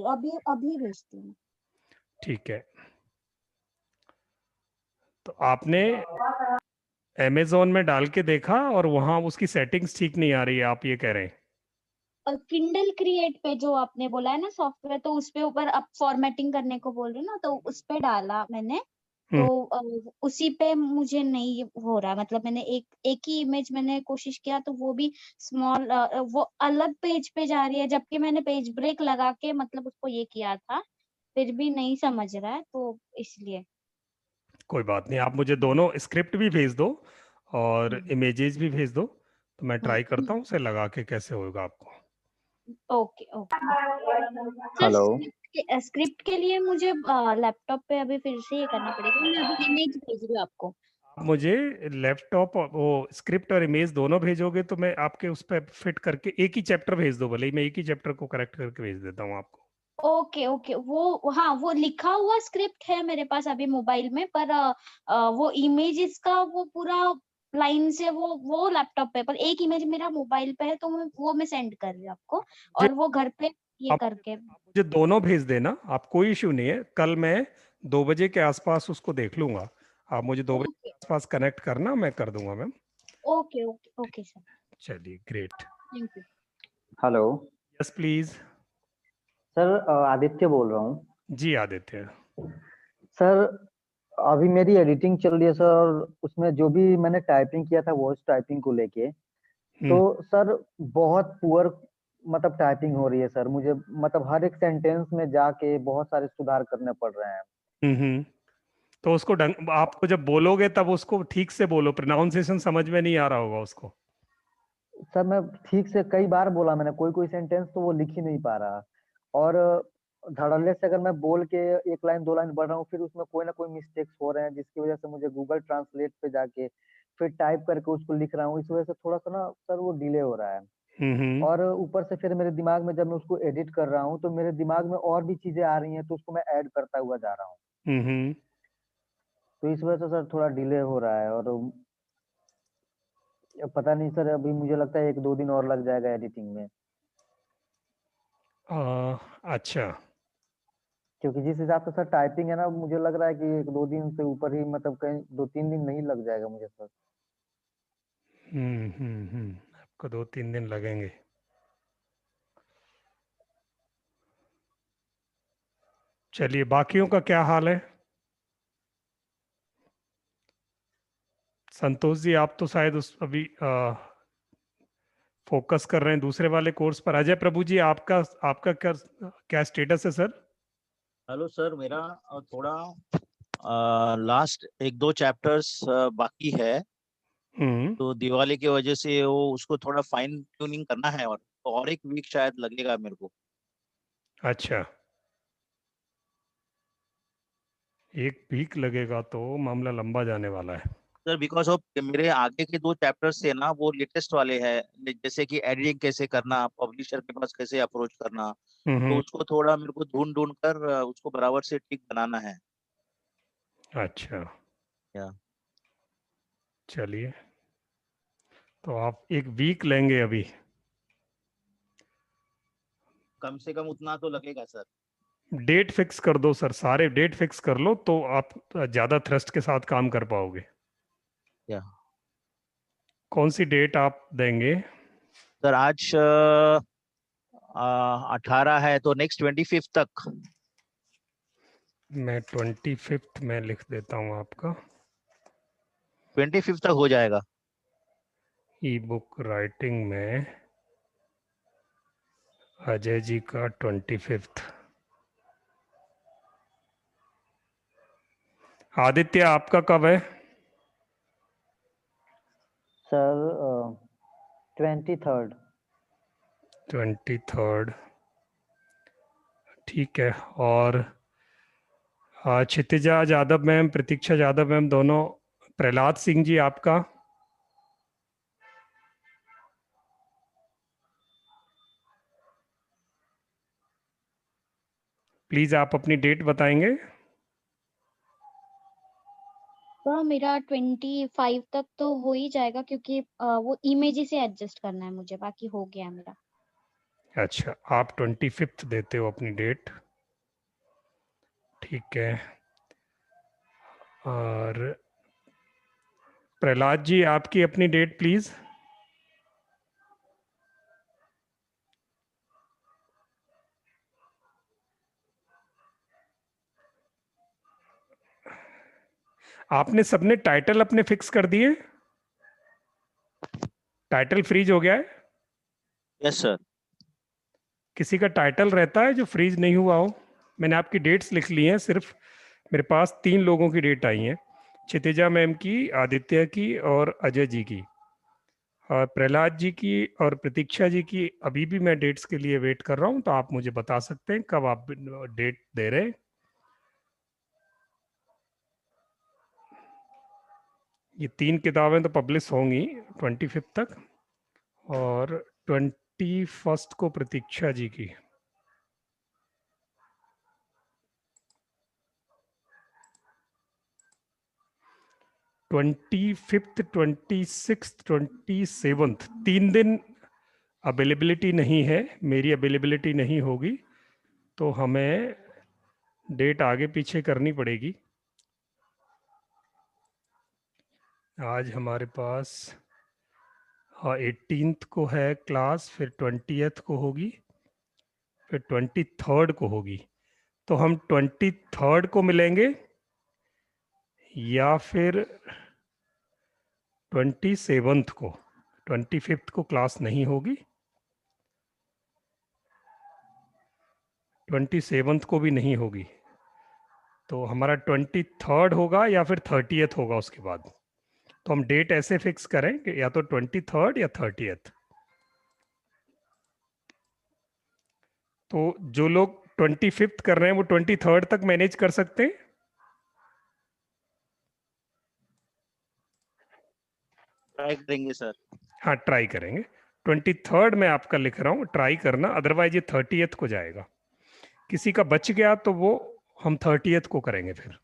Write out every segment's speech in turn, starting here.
अभी अभी भेजती हूँ। ठीक है, तो आपने अमेजोन में डाल के देखा और वहां उसकी सेटिंग्स ठीक नहीं आ रही है, आप ये कह रहे हैं? किंडल क्रिएट पे जो आपने बोला है ना सॉफ्टवेयर, तो उस पे ऊपर आप फॉर्मेटिंग करने को बोल रहे हो ना, तो उस पे डाला मैंने। तो उसी पे मुझे नहीं हो रहा, मतलब मैंने एक ही इमेज मैंने कोशिश किया, तो वो भी स्मॉल, वो अलग पेज पे जा रही है, जबकि मैंने पेज ब्रेक लगा के मतलब उसको ये किया था, फिर भी नहीं समझ रहा है, तो इसलिए। कोई बात नहीं, आप मुझे दोनों स्क्रिप्ट भी भेज दो और हम्म, इमेजेस भी भेज दो, तो मैं ट्राई करता हम्म, हूँ उसे लगा के कैसे होगा आपको। Okay okay. Sir hello. Script के लिए मुझे लैपटॉप पे अभी फिर से ये करना पड़ेगा, मैं अभी इमेज भेज रही हूँ आपको। आप मुझे लैपटॉप और वो स्क्रिप्ट और इमेज दोनों भेजोगे तो मैं आपके उस पर फिट करके एक ही चैप्टर भेज दो, भले ही मैं एक ही चैप्टर को करेक्ट करके भेज देता हूँ आपको। ओके ओके, वो हाँ, वो लिखा हुआ स्क्रिप्ट है मेरे पास अभी मोबाइल में, पर वो इमेजेस का वो पूरा लाइन से वो लैपटॉप पे, पर एक इमेज मेरा मोबाइल पे है, तो मैं सेंड कर रही हूँ आपको, मुझे और वो घर पे ये आप करके। आप मुझे दोनों भेज देना, आप कोई इश्यू नहीं है, कल मैं 2 बजे के आसपास उसको देख लूंगा। आप मुझे 2 बजे के ओके आसपास कनेक्ट करना, मैं कर दूंगा ma'am. Okay okay okay sir, चलिए, great. Thank you. Hello yes please. Sir, Aditya बोल रहा हूँ। जी आदित्य। सर, अभी मेरी एडिटिंग चल रही है सर, और उसमें जो भी मैंने टाइपिंग किया था वॉइस टाइपिंग को लेके, तो हम्म सर बहुत पुअर मतलब टाइपिंग हो रही है सर। मुझे मतलब हर एक सेंटेंस में जाके बहुत सारे सुधार करने पड़ रहे हैं। हम्म। तो उसको आपको जब बोलोगे तब उसको ठीक से बोलो, प्रोनाउंसिएशन समझ में नहीं आ रहा होगा उसको। सर मैं ठीक से कई बार बोला मैंने, कोई कोई सेंटेंस तो वो लिख ही नहीं पा रहा। और धड़ल्ले से अगर मैं बोल के एक लाइन दो लाइन बढ़ रहा हूँ, फिर उसमें कोई ना कोई मिस्टेक्स हो रहे हैं, जिसकी वजह से मुझे गूगल ट्रांसलेट पे जाके फिर टाइप करके उसको लिख रहा हूँ। इस वजह से थोड़ा सा ना सर वो डिले हो रहा है। हम्म और ऊपर से फिर मेरे दिमाग में जब मैं उसको एडिट कर रहा हूँ, तो मेरे दिमाग में और भी चीजें आ रही हैं, तो उसको मैं ऐड करता हुआ जा रहा हूँ। हम्म। तो इस वजह से सर थोड़ा डिले हो रहा है। और पता नहीं सर, अभी मुझे लगता है 1-2 दिन और लग जाएगा एडिटिंग में। अच्छा। क्योंकि जिस हिसाब से सर टाइपिंग है ना, मुझे लग रहा है कि 1-2 दिन से ऊपर ही, मतलब कहीं 2-3 दिन नहीं लग जाएगा मुझे सर। आपको 2-3 दिन लगेंगे। चलिए, बाकियों का क्या हाल है? संतोष जी, आप तो शायद उस अभी फोकस कर रहे हैं दूसरे वाले कोर्स पर। अजय प्रभु जी, आपका आपका क्या क्या स्टेटस है सर? हेलो सर, मेरा थोड़ा लास्ट 1-2 चैप्टर्स बाकी है, हम्म। तो दिवाली की वजह से वो उसको थोड़ा फाइन ट्यूनिंग करना है, और तो और 1 वीक शायद लगेगा मेरे को। अच्छा, 1 वीक लगेगा तो मामला लंबा जाने वाला है। सर बिकॉज ऑफ मेरे आगे के 2 चैप्टर्स है ना, वो लेटेस्ट वाले हैं, जैसे कि एडिटिंग कैसे करना, पब्लिशर के पास कैसे अप्रोच करना, तो हम्म। उसको थोड़ा मेरे को ढूंढ ढूंढ कर उसको बराबर से ठीक बनाना है। अच्छा, या चलिए, तो आप 1 वीक लेंगे अभी? कम से कम उतना तो लगेगा सर। डेट फिक्स कर दो सर, सारे डेट फिक्स कर लो तो आप ज्यादा थ्रस्ट के साथ काम कर पाओगे। या कौन सी डेट आप देंगे? सर आज 18 है, तो नेक्स्ट 25 तक। मैं 25 में लिख देता हूँ आपका। 25 तक हो जाएगा। ई बुक राइटिंग में अजय जी का 25। आदित्य, आपका कब है? Sir 23rd। 23। ठीक है। और क्षितिजा यादव मैम, प्रतीक्षा यादव मैम दोनों। प्रहलाद सिंह जी, आपका? प्लीज आप अपनी डेट बताएंगे। तो मेरा 25 तक तो हो ही जाएगा, क्योंकि वो इमेज से एडजस्ट करना है मुझे, बाकी हो गया मेरा। अच्छा, आप 25 देते हो अपनी डेट, ठीक है। और प्रहलाद जी आपकी अपनी डेट प्लीज। आपने सबने टाइटल अपने फिक्स कर दिए? टाइटल फ्रीज हो गया है? Yes sir. किसी का टाइटल रहता है जो फ्रीज नहीं हुआ हो? मैंने आपकी डेट्स लिख ली हैं, सिर्फ मेरे पास 3 लोगों की डेट आई है, क्षितिजा मैम की, आदित्य की और अजय जी की। और प्रहलाद जी की और प्रतीक्षा जी की अभी भी मैं डेट्स के लिए वेट कर रहा हूं, तो आप मुझे बता सकते हैं कब आप डेट दे रहे हैं। ये 3 किताबें तो पब्लिश होंगी 25 तक, और 21 को प्रतीक्षा जी की। ट्वेंटी 27 3 दिन अवेलेबिलिटी नहीं है, मेरी अवेलेबिलिटी नहीं होगी, तो हमें डेट आगे पीछे करनी पड़ेगी। आज हमारे पास 18 को है क्लास, फिर 20th को होगी, फिर 23rd को होगी। तो हम 23rd को मिलेंगे या फिर 27th को। 25 को क्लास नहीं होगी, 27th को भी नहीं होगी, तो हमारा 23rd होगा या फिर 30th होगा उसके बाद। तो हम डेट ऐसे फिक्स करें कि या तो 23rd या 30th। तो जो लोग 25 कर रहे हैं वो 23rd तक मैनेज कर सकते हैं? ट्राई करेंगे सर। हाँ, ट्राई करेंगे। 23rd मैं आपका लिख रहा हूँ, ट्राई करना, अदरवाइज ये 30th को जाएगा। किसी का बच गया तो वो हम 30th को करेंगे, फिर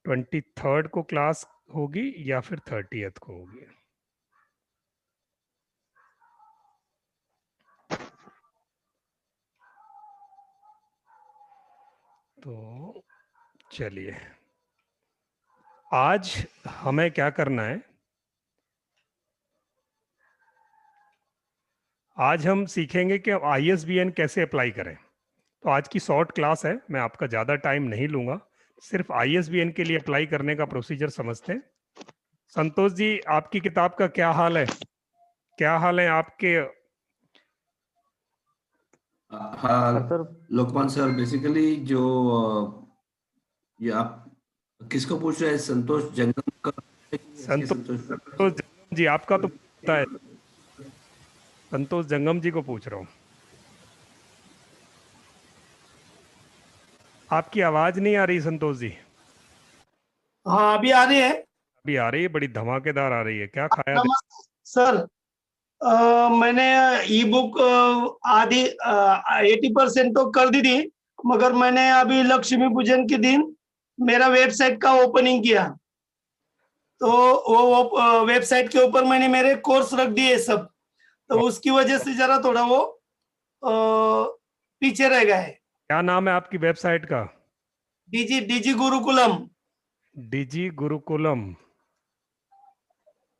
23rd को क्लास होगी या फिर 30th को होगी। तो चलिए, आज हमें क्या करना है, आज हम सीखेंगे कि ISBN कैसे अप्लाई करें। तो आज की शॉर्ट क्लास है, मैं आपका ज़्यादा टाइम नहीं लूँगा, सिर्फ ISBN के लिए अप्लाई करने का प्रोसीजर समझते हैं। संतोष जी, आपकी किताब का क्या हाल है? क्या हाल है आपके? हाँ सर। लोकमान सर, बेसिकली जो ये आप किसको पूछ रहे हैं? संतोष जंगम का? संतोष जंगम जी, आपका तो पता है, संतोष जंगम जी को पूछ रहा हूँ। आपकी आवाज नहीं आ रही संतोष जी। हाँ अभी आ रही है। अभी आ रही है, बड़ी धमाकेदार आ रही है। क्या खाया? सर मैंने ई बुक आधी 80% तो कर दी थी, मगर मैंने अभी लक्ष्मी पूजन के दिन मेरा वेबसाइट का ओपनिंग किया, तो वो वेबसाइट के ऊपर मैंने मेरे कोर्स रख दिए सब, तो उसकी वजह से जरा थोड़ा वो पीछे रह गया है। क्या नाम है आपकी वेबसाइट का? डीजी गुरुकुलम। डीजी गुरुकुलम।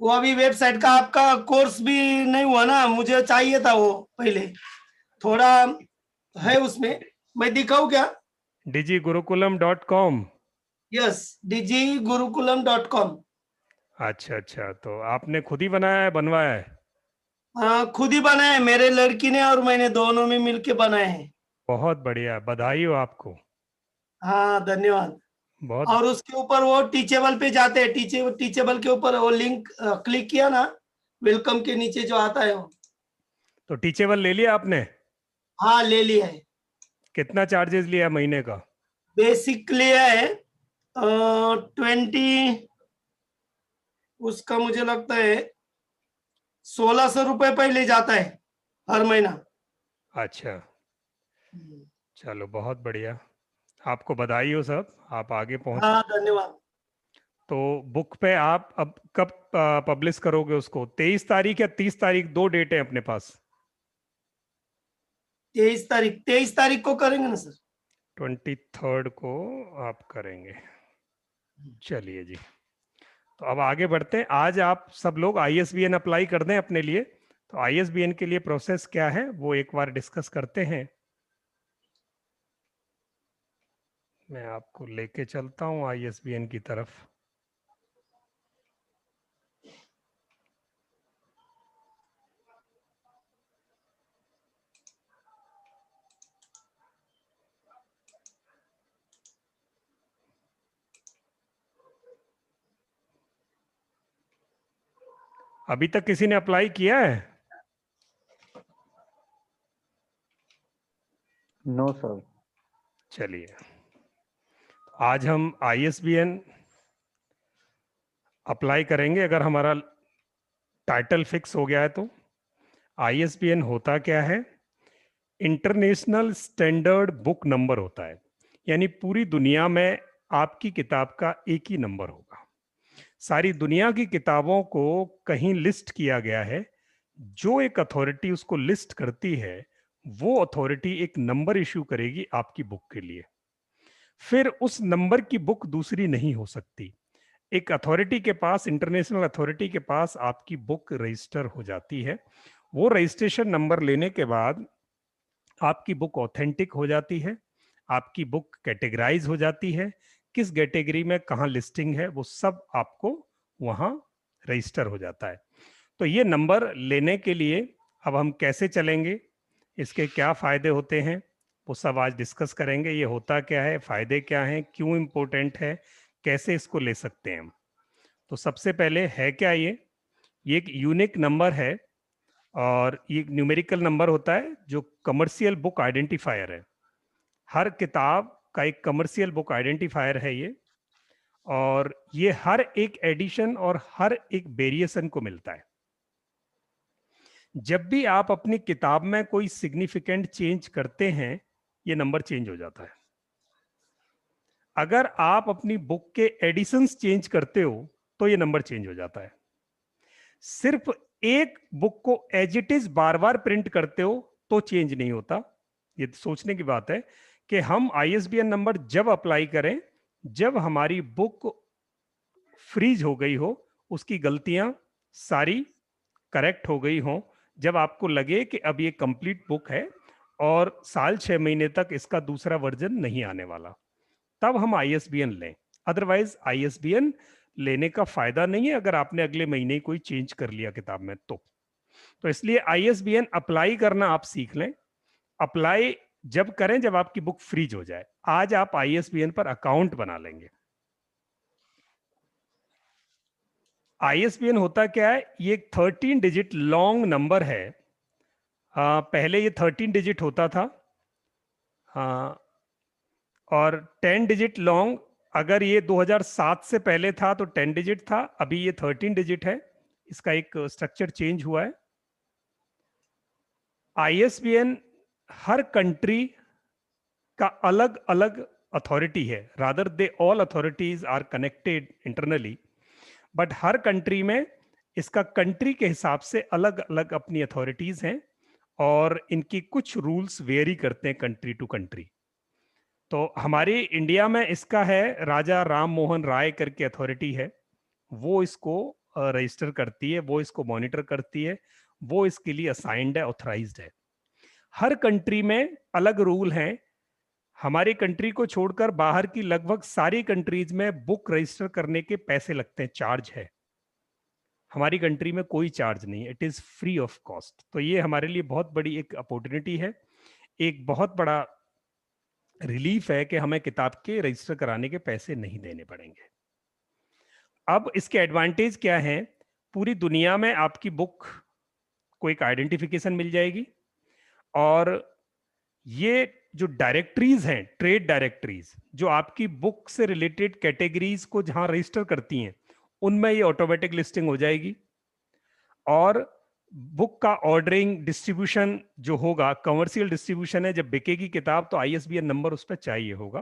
वो अभी वेबसाइट का आपका कोर्स भी नहीं हुआ ना, मुझे चाहिए था वो पहले, थोड़ा है उसमें, मैं दिखाऊं क्या? digigurukulam.com। Yes, digigurukulam.com। अच्छा अच्छा, तो आपने खुद ही बनाया है, बनवाया है? हाँ खुद ही बनाए, मेरे लड़की ने और मैंने दोनों में मिलके बनाए हैं। बहुत बढ़िया, बधाई हो आपको। हाँ धन्यवाद। बहुत। और उसके ऊपर वो टीचेबल पे जाते हैं, टीचेबल के ऊपर वो लिंक क्लिक किया ना, वेलकम के नीचे जो आता है वो। तो टीचेबल ले लिया आपने? हाँ ले लिया है। कितना चार्जेस लिया महीने का? बेसिक लिया है 20, उसका मुझे लगता है 1600 रुपए पहले जाता है हर महीना। अच्छा, चलो बहुत बढ़िया, आपको बधाई हो सब, आप आगे पहुंच। हाँ धन्यवाद। तो बुक पे आप अब कब पब्लिश करोगे उसको? 23 तारीख या 30 तारीख? 2 डेट है अपने पास। 23 तारीख को करेंगे ना सर? 23 को आप करेंगे। चलिए जी, तो अब आगे बढ़ते हैं। आज आप सब लोग ISBN अप्लाई कर दें अपने लिए। तो ISBN के लिए प्रोसेस क्या है वो एक बार डिस्कस करते हैं। मैं आपको लेके चलता हूं ISBN की तरफ। अभी तक किसी ने अप्लाई किया है? No sir. चलिए, आज हम ISBN अप्लाई करेंगे। अगर हमारा टाइटल फिक्स हो गया है तो ISBN होता क्या है? इंटरनेशनल स्टैंडर्ड बुक नंबर होता है, यानी पूरी दुनिया में आपकी किताब का एक ही नंबर होगा। सारी दुनिया की किताबों को कहीं लिस्ट किया गया है, जो एक अथॉरिटी उसको लिस्ट करती है वो अथॉरिटी एक नंबर इश्यू करेगी आपकी बुक के लिए। फिर उस नंबर की बुक दूसरी नहीं हो सकती। एक अथॉरिटी के पास, इंटरनेशनल अथॉरिटी के पास आपकी बुक रजिस्टर हो जाती है। वो रजिस्ट्रेशन नंबर लेने के बाद आपकी बुक ऑथेंटिक हो जाती है, आपकी बुक कैटेगराइज हो जाती है, किस कैटेगरी में कहाँ लिस्टिंग है वो सब आपको वहाँ रजिस्टर हो जाता है। तो ये नंबर लेने के लिए अब हम कैसे चलेंगे, इसके क्या फायदे होते हैं वो सब आज डिस्कस करेंगे। ये होता क्या है, फायदे क्या हैं, क्यों इम्पोर्टेंट है, कैसे इसको ले सकते हैं हम। तो सबसे पहले है क्या ये एक यूनिक नंबर है और ये न्यूमेरिकल नंबर होता है जो कमर्शियल बुक आइडेंटिफायर है। हर किताब का एक कमर्शियल बुक आइडेंटिफायर है ये, और ये हर एक एडिशन और हर एक वेरिएशन को मिलता है। जब भी आप अपनी किताब में कोई सिग्निफिकेंट चेंज करते हैं ये नंबर चेंज हो जाता है। अगर आप अपनी बुक के एडिशंस चेंज करते हो तो ये नंबर चेंज हो जाता है। सिर्फ एक बुक को एज इट इज बार बार प्रिंट करते हो तो चेंज नहीं होता। ये सोचने की बात है कि हम ISBN नंबर जब अप्लाई करें जब हमारी बुक फ्रीज हो गई हो, उसकी गलतियां सारी करेक्ट हो गई हो, जब आपको लगे कि अब ये कंप्लीट बुक है और साल 6 महीने तक इसका दूसरा वर्जन नहीं आने वाला, तब हम ISBN लें। अदरवाइज ISBN लेने का फायदा नहीं है अगर आपने अगले महीने ही कोई चेंज कर लिया किताब में तो इसलिए ISBN अप्लाई करना आप सीख लें। अप्लाई जब करें जब आपकी बुक फ्रीज हो जाए। आज आप ISBN पर अकाउंट बना लेंगे। ISBN होता क्या है, ये एक 13 डिजिट लॉन्ग नंबर है। पहले ये 13 डिजिट होता था और 10 डिजिट लॉन्ग, अगर ये 2007 से पहले था तो 10 डिजिट था, अभी ये 13 डिजिट है। इसका एक स्ट्रक्चर चेंज हुआ है। ISBN हर कंट्री का अलग अलग अथॉरिटी है, rather they all authorities are connected internally, but हर कंट्री में इसका कंट्री के हिसाब से अलग अलग अपनी अथॉरिटीज हैं और इनकी कुछ रूल्स वेरी करते हैं कंट्री टू कंट्री। तो हमारे इंडिया में इसका है राजा राम मोहन राय करके अथॉरिटी है, वो इसको रजिस्टर करती है, वो इसको मॉनिटर करती है, वो इसके लिए असाइंड है, ऑथराइज्ड है। हर कंट्री में अलग रूल हैं। हमारी कंट्री को छोड़कर बाहर की लगभग सारी कंट्रीज में बुक रजिस्टर करने के पैसे लगते हैं, चार्ज है। हमारी कंट्री में कोई चार्ज नहीं, it is free of cost. तो ये हमारे लिए बहुत बड़ी एक अपॉर्चुनिटी है, एक बहुत बड़ा रिलीफ है कि हमें किताब के रजिस्टर कराने के पैसे नहीं देने पड़ेंगे। अब इसके एडवांटेज क्या हैं, पूरी दुनिया में आपकी बुक को एक आइडेंटिफिकेशन मिल जाएगी और ये जो डायरेक्टरीज हैं, ट्रेड डायरेक्टरीज, जो आपकी बुक से रिलेटेड कैटेगरीज को जहां रजिस्टर करती हैं, उनमें ये ऑटोमेटिक लिस्टिंग हो जाएगी और बुक का ऑर्डरिंग, डिस्ट्रीब्यूशन जो होगा, कमर्शियल डिस्ट्रीब्यूशन है, जब बिकेगी किताब तो ISBN नंबर उस पर चाहिए होगा,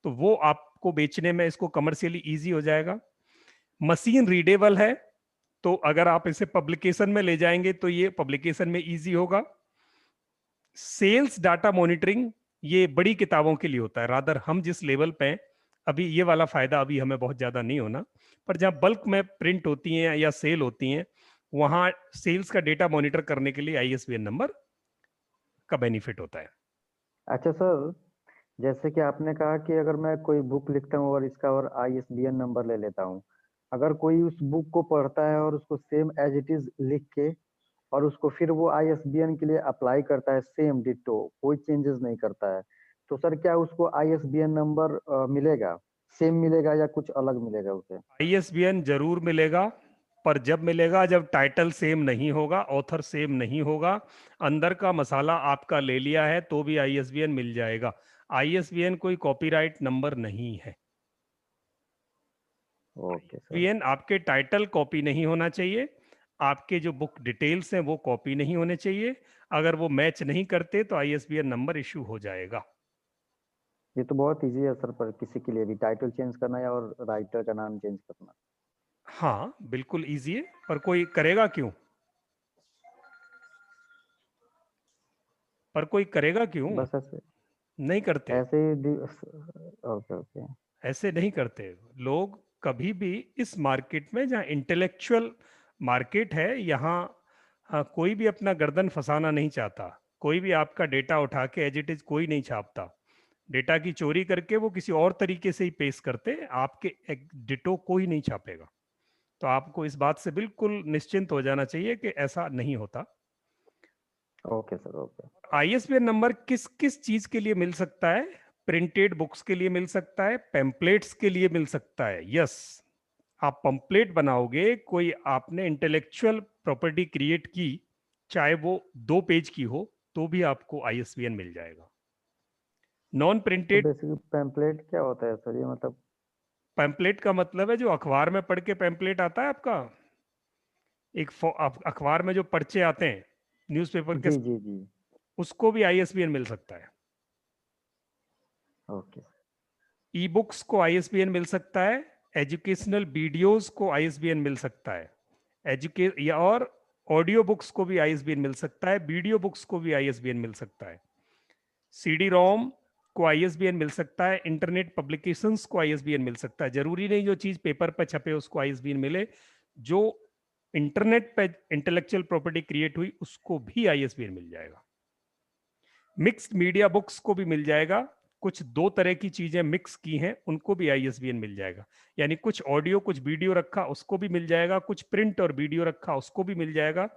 तो वो आपको बेचने में इसको कमर्शियली इजी हो जाएगा। मशीन रीडेबल है, तो अगर आप इसे पब्लिकेशन में ले जाएंगे तो ये पब्लिकेशन में इजी होगा। सेल्स डाटा मॉनिटरिंग ये बड़ी किताबों के लिए होता है, रादर हम जिस लेवल पे हैं अभी ये वाला फायदा अभी हमें बहुत ज्यादा नहीं होना, पर जहां बल्क में प्रिंट होती हैं या सेल होती हैं वहां सेल्स का डेटा मॉनिटर करने के लिए ISBN नंबर का बेनिफिट होता है। अच्छा सर, जैसे कि आपने कहा कि अगर मैं कोई बुक लिखता हूँ और इसका और ISBN नंबर ले लेता हूँ, अगर कोई उस बुक को पढ़ता है और उसको सेम एज इट इज लिख के और उसको फिर वो ISBN के लिए अप्लाई करता है सेम डिट्टो, कोई चेंजेस नहीं करता है, तो सर क्या उसको ISBN नंबर मिलेगा, सेम मिलेगा या कुछ अलग मिलेगा उसे? ISBN जरूर मिलेगा, पर जब मिलेगा जब टाइटल सेम नहीं होगा, ऑथर सेम नहीं होगा, अंदर का मसाला आपका ले लिया है तो भी ISBN मिल जाएगा। ISBN कोई कॉपीराइट नंबर नहीं है। Okay sir. ISBN आपके टाइटल कॉपी नहीं होना चाहिए, आपके जो बुक डिटेल्स हैं वो कॉपी नहीं होने चाहिए। अगर वो मैच नहीं करते तो ISBN नंबर इशू हो जाएगा। ये तो बहुत इजी है सर, पर किसी के लिए भी टाइटल चेंज करना या और राइटर का नाम चेंज करना। हाँ बिल्कुल इजी है, पर कोई करेगा क्यों? पर कोई करेगा क्यों? बस ऐसे नहीं करते, ऐसे ही ओके ओके। ऐसे नहीं करते लोग कभी भी। इस मार्केट में जहाँ इंटेलेक्चुअल मार्केट है, यहाँ कोई भी अपना गर्दन फंसाना नहीं चाहता। कोई भी आपका डेटा उठा के एज इट इज कोई नहीं छापता। डेटा की चोरी करके वो किसी और तरीके से ही पेश करते, आपके डिटो कोई नहीं छापेगा। तो आपको इस बात से बिल्कुल निश्चिंत हो जाना चाहिए कि ऐसा नहीं होता। Okay sir okay. ISBN number किस किस चीज के लिए मिल सकता है? प्रिंटेड बुक्स के लिए मिल सकता है, पेम्पलेट्स के लिए मिल सकता है। यस, आप पंपलेट बनाओगे, कोई आपने इंटेलेक्चुअल प्रॉपर्टी क्रिएट की, चाहे वो 2 पेज की हो, तो भी आपको ISBN मिल जाएगा। नॉन तो प्रिंटेड बेसिकली पैम्पलेट क्या होता है सर, ये मतलब? पैम्पलेट का मतलब है जो अखबार में पढ़ के पैम्पलेट आता है आपका, एक अखबार में जो पर्चे आते हैं न्यूज़पेपर के, जी जी जी। उसको भी ISBN मिल सकता है। ओके। ई बुक्स को ISBN मिल सकता है, एजुकेशनल वीडियोस को ISBN मिल सकता है, या और ऑडियो बुक्स को भी ISBN मिल सकता है, वीडियो बुक्स को भी ISBN मिल सकता है, CD-ROM को ISBN मिल सकता है, इंटरनेट पब्लिकेशंस को ISBN मिल सकता है। जरूरी नहीं जो चीज पेपर पर छपे उसको ISBN मिले, जो इंटरनेट पे इंटेलेक्चुअल प्रॉपर्टी क्रिएट हुई उसको भी ISBN मिल जाएगा। मिक्स्ड मीडिया बुक्स को भी मिल जाएगा, कुछ 2 तरह की चीजें मिक्स की हैं उनको भी ISBN मिल जाएगा। यानी कुछ ऑडियो कुछ वीडियो रखा उसको भी मिल जाएगा, कुछ प्रिंट और वीडियो रखा उसको भी मिल जाएगा,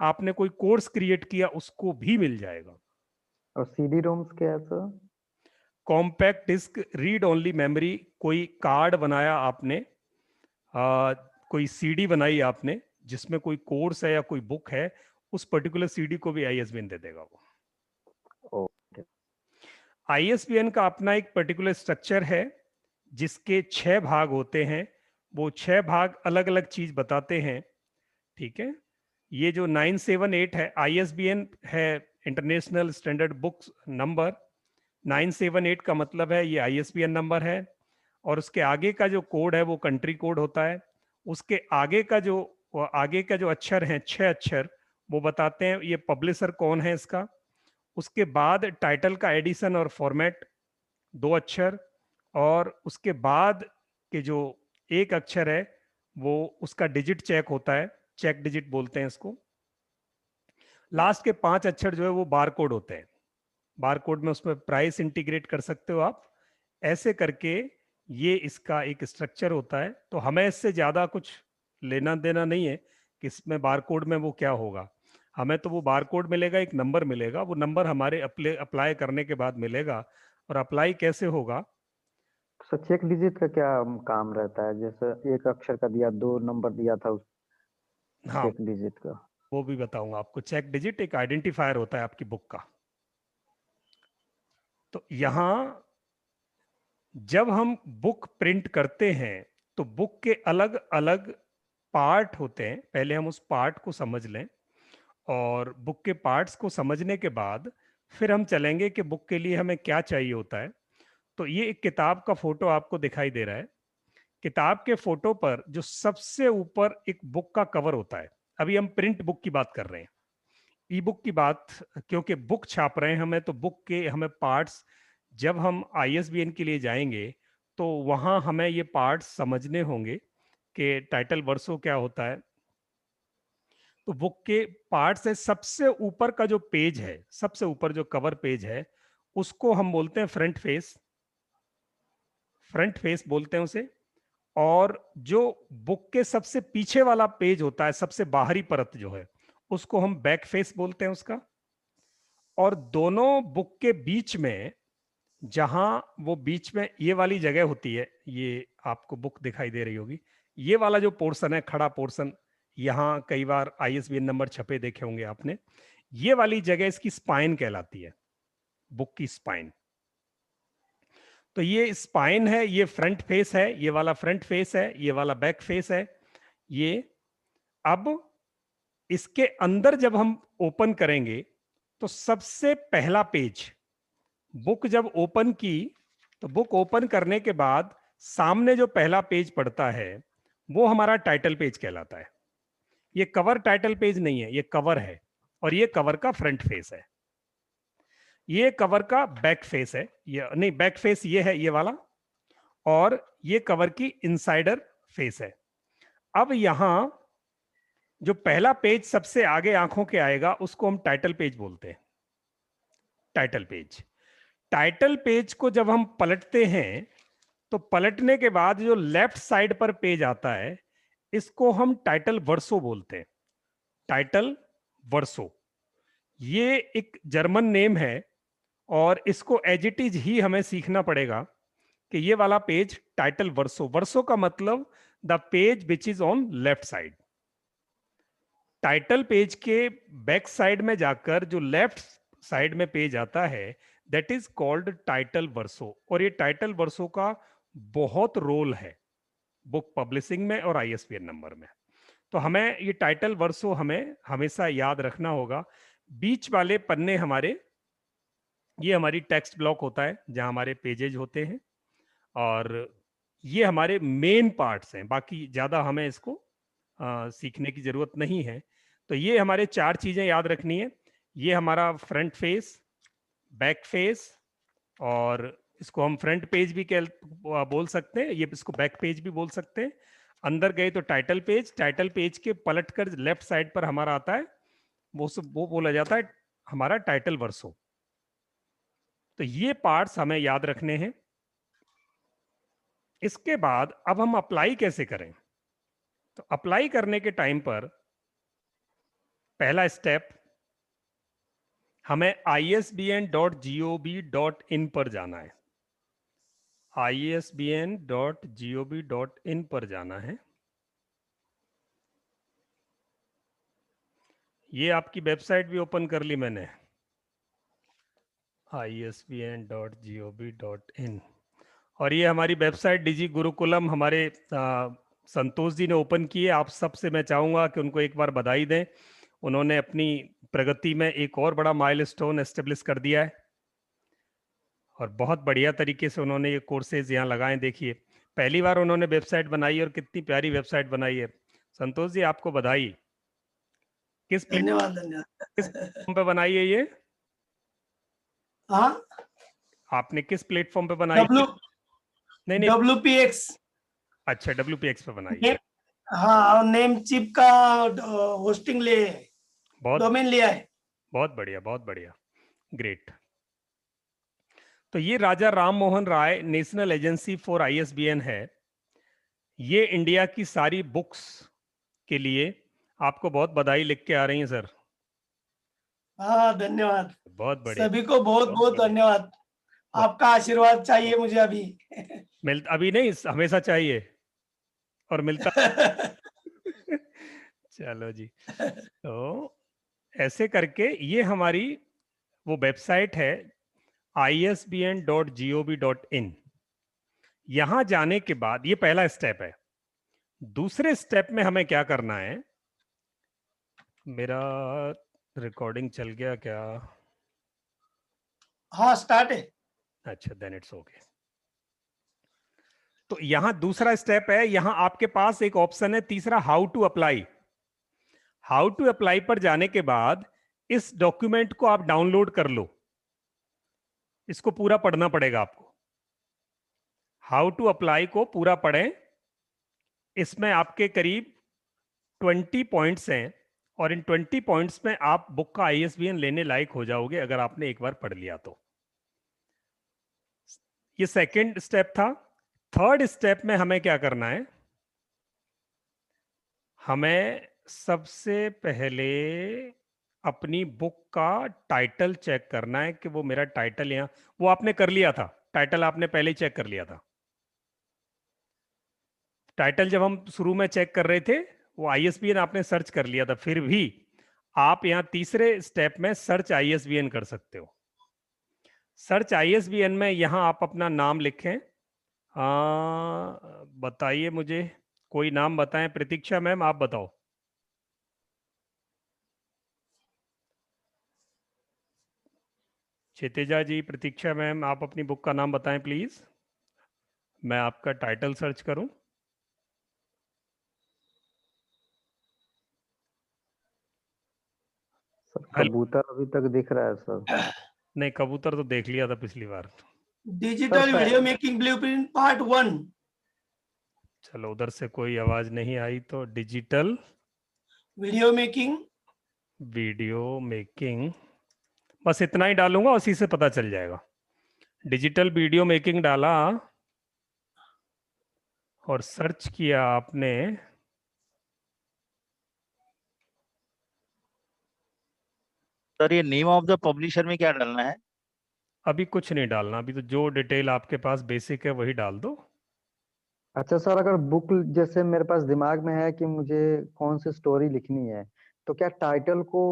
आपने कोई कोर्स क्रिएट किया उसको भी मिल जाएगा। और CD-ROMs क्या है सर? Compact disc read only memory, कोई कार्ड बनाया आपने, कोई CD बनाई आपने जिसमें कोई कोर्स है या कोई बुक है, उस पर्टिकुलर CD को भी ISBN दे देगा वो। ओके। ISBN का अपना एक पर्टिकुलर स्ट्रक्चर है जिसके 6 भाग होते हैं, वो 6 भाग अलग अलग चीज बताते हैं। ठीक है, ये जो 978 है ISBN है, इंटरनेशनल स्टैंडर्ड बुक्स नंबर। 978 का मतलब है ये ISBN नंबर है, और उसके आगे का जो कोड है वो कंट्री कोड होता है। उसके आगे का जो अक्षर हैं, 6 अक्षर, वो बताते हैं ये पब्लिशर कौन है इसका। उसके बाद टाइटल का एडिशन और फॉर्मेट 2 अक्षर, और उसके बाद के जो 1 अक्षर है वो उसका डिजिट चेक होता है, चेक डिजिट बोलते हैं इसको। लास्ट के 5 अक्षर जो है वो बार कोड होते हैं। बार कोड में उसमें प्राइस इंटीग्रेट कर सकते हो आप। ऐसे करके ये इसका एक स्ट्रक्चर होता है। तो हमें इससे ज्यादा कुछ लेना देना नहीं है कि इसमें बार कोड में वो क्या होगा। हमें तो वो बार कोड मिलेगा, एक नंबर मिलेगा, वो नंबर हमारे अप्लाई करने के बाद मिलेगा। और अप्लाई कैसे होगा? सर चेक डिजिट का क्या काम रहता है? जैसे 1 अक्षर का दिया, 2 नंबर दिया था उस हाँ, चेक डिजिट का। वो भी बताऊंगा आपको। चेक डिजिट एक आइडेंटिफायर होता है आपकी बुक का। तो यहां जब हम बुक प्रिंट करते हैं तो बुक के अलग अलग पार्ट होते हैं। पहले हम उस पार्ट को समझ लें, और बुक के पार्ट्स को समझने के बाद फिर हम चलेंगे कि बुक के लिए हमें क्या चाहिए होता है। तो ये एक किताब का फोटो आपको दिखाई दे रहा है। किताब के फोटो पर जो सबसे ऊपर एक बुक का कवर होता है, अभी हम प्रिंट बुक की बात कर रहे हैं, ई बुक की बात, क्योंकि बुक छाप रहे हैं हमें, तो बुक के हमें पार्ट्स, जब हम ISBN के लिए जाएंगे तो वहां हमें ये पार्ट्स समझने होंगे कि टाइटल वर्सो क्या होता है। तो बुक के पार्ट से सबसे ऊपर का जो पेज है, सबसे ऊपर जो कवर पेज है, उसको हम बोलते हैं फ्रंट फेस, फ्रंट फेस बोलते हैं उसे। और जो बुक के सबसे पीछे वाला पेज होता है, सबसे बाहरी परत जो है, उसको हम बैक फेस बोलते हैं उसका। और दोनों बुक के बीच में, जहां वो बीच में ये वाली जगह होती है, ये आपको बुक दिखाई दे रही होगी, ये वाला जो पोर्शन है, खड़ा पोर्शन, यहां कई बार ISBN नंबर छपे देखे होंगे आपने, ये वाली जगह इसकी स्पाइन कहलाती है, बुक की स्पाइन। तो ये स्पाइन है, ये फ्रंट फेस है, ये वाला फ्रंट फेस है, ये वाला बैक फेस है। ये अब इसके अंदर जब हम ओपन करेंगे तो सबसे पहला पेज, बुक जब ओपन की तो बुक ओपन करने के बाद सामने जो पहला पेज पड़ता है वो हमारा टाइटल पेज कहलाता है। ये कवर टाइटल पेज नहीं है, ये कवर है, और ये कवर का फ्रंट फेस है। ये कवर का बैक फेस है, ये नहीं, बैक फेस ये है, ये वाला, और ये कवर की इनसाइडर फेस है। अब यहां जो पहला पेज सबसे आगे आंखों के आएगा उसको हम टाइटल पेज बोलते हैं, टाइटल पेज। टाइटल पेज को जब हम पलटते हैं तो पलटने के बाद जो लेफ्ट साइड पर पेज आता है, इसको हम टाइटल वर्सो बोलते हैं, टाइटल वर्सो। ये एक जर्मन नेम है और इसको एज इट इज ही हमें सीखना पड़ेगा कि ये वाला पेज टाइटल वर्सो, वर्सो का मतलब the page which is on left side. Title page के बैक साइड में जाकर जो लेफ्ट साइड में पेज आता है, that is called title verso. और ये टाइटल वर्सो का बहुत रोल है बुक पब्लिशिंग में और ISBN नंबर में। तो हमें ये टाइटल वर्सो हमें हमेशा याद रखना होगा। बीच वाले पन्ने हमारे, ये हमारी टेक्स्ट ब्लॉक होता है जहां हमारे पेजेज होते हैं, और ये हमारे मेन पार्ट्स हैं, बाकी ज्यादा हमें इसको सीखने की जरूरत नहीं है। तो ये हमारे 4 चीजें याद रखनी है। ये हमारा फ्रंट फेस, बैक फेस, और इसको हम फ्रंट पेज भी बोल सकते हैं, ये इसको बैक पेज भी बोल सकते हैं। अंदर गए तो टाइटल पेज, टाइटल पेज के पलटकर लेफ्ट साइड पर हमारा आता है, वो बोला जाता है हमारा टाइटल वर्सो। तो ये पार्ट्स हमें याद रखने हैं। इसके बाद अब हम अप्लाई कैसे करें? तो अप्लाई करने के टाइम पर पहला स्टेप, हमें isbn.gov.in पर जाना है, isbn.gov.in पर जाना है। ये आपकी वेबसाइट भी ओपन कर ली मैंने, isbn.gov.in, और ये हमारी वेबसाइट डिजी गुरुकुलम हमारे संतोष जी ने ओपन की है। आप सबसे मैं चाहूंगा कि उनको एक बार बधाई दें, उन्होंने अपनी प्रगति में एक और बड़ा माइलस्टोन एस्टेब्लिश कर दिया है, और बहुत बढ़िया तरीके से उन्होंने ये कोर्सेज यहाँ लगाए। देखिए, पहली बार उन्होंने वेबसाइट बनाई और कितनी प्यारी वेबसाइट बनाई है। संतोष जी, आपको बधाई। किस धन्यवाद प्लेटफॉर्म पे बनाई है ये? हाँ, आपने किस प्लेटफॉर्म पे बनाई? नहीं, WPX। अच्छा, WPX पे बनाई है। हाँ, और नेम चिप का होस्टिंग ले, डोमेन लिया है। बहुत बढ़िया, बहुत बढ़िया, ग्रेट। तो ये राजा Ram Mohan Roy national agency for ISBN है। ये इंडिया की सारी बुक्स के लिए आपको बहुत बधाई लिख के आ रही हैं सर। हाँ, धन्यवाद, बहुत बढ़िया, सभी को बहुत बहुत धन्यवाद। आपका आशीर्वाद चाहिए मुझे अभी। अभी नहीं, हमेशा चाहिए और मिलता। चलो जी, तो ऐसे करके ये हमारी वो वेबसाइट है isbn.gov.in। यहां जाने के बाद ये पहला स्टेप है। दूसरे स्टेप में हमें क्या करना है? मेरा रिकॉर्डिंग चल गया क्या? हाँ, स्टार्ट है। अच्छा, देन इट्स ओके। तो यहां दूसरा स्टेप है, यहां आपके पास एक ऑप्शन है तीसरा, how to apply. How to apply पर जाने के बाद इस डॉक्यूमेंट को आप डाउनलोड कर लो, इसको पूरा पढ़ना पड़ेगा आपको। हाउ टू अप्लाई को पूरा पढ़ें, इसमें आपके करीब 20 पॉइंट्स हैं और इन 20 पॉइंट्स में आप बुक का ISBN लेने लायक हो जाओगे अगर आपने एक बार पढ़ लिया तो। ये सेकंड स्टेप था। थर्ड स्टेप में हमें क्या करना है, हमें सबसे पहले अपनी बुक का टाइटल चेक करना है कि वो मेरा टाइटल यहाँ, वो आपने कर लिया था, टाइटल आपने पहले ही चेक कर लिया था। टाइटल जब हम शुरू में चेक कर रहे थे वो ISBN आपने सर्च कर लिया था, फिर भी आप यहाँ तीसरे स्टेप में सर्च ISBN कर सकते हो। सर्च ISBN में यहाँ आप अपना नाम लिखें। बताइए मुझे, कोई नाम बताएं। प्रतीक्षा मैम आप बताओ। क्षितिजा जी, प्रतीक्षा मैम, आप अपनी बुक का नाम बताएं प्लीज, मैं आपका टाइटल सर्च करूं। सर कबूतर अभी तक दिख रहा है सर। नहीं, कबूतर तो देख लिया था पिछली बार। Digital video making blueprint part 1। चलो, उधर से कोई आवाज नहीं आई तो डिजिटल वीडियो मेकिंग बस इतना ही डालूंगा, उसी से पता चल जाएगा। डिजिटल वीडियो मेकिंग डाला और सर्च किया आपने, सर ये नेम ऑफ द पब्लिशर में क्या डालना है? अभी कुछ नहीं डालना, अभी तो जो डिटेल आपके पास बेसिक है वही डाल दो। अच्छा सर, अगर बुक जैसे मेरे पास दिमाग में है कि मुझे कौन सी स्टोरी लिखनी है, तो क्या टाइटल को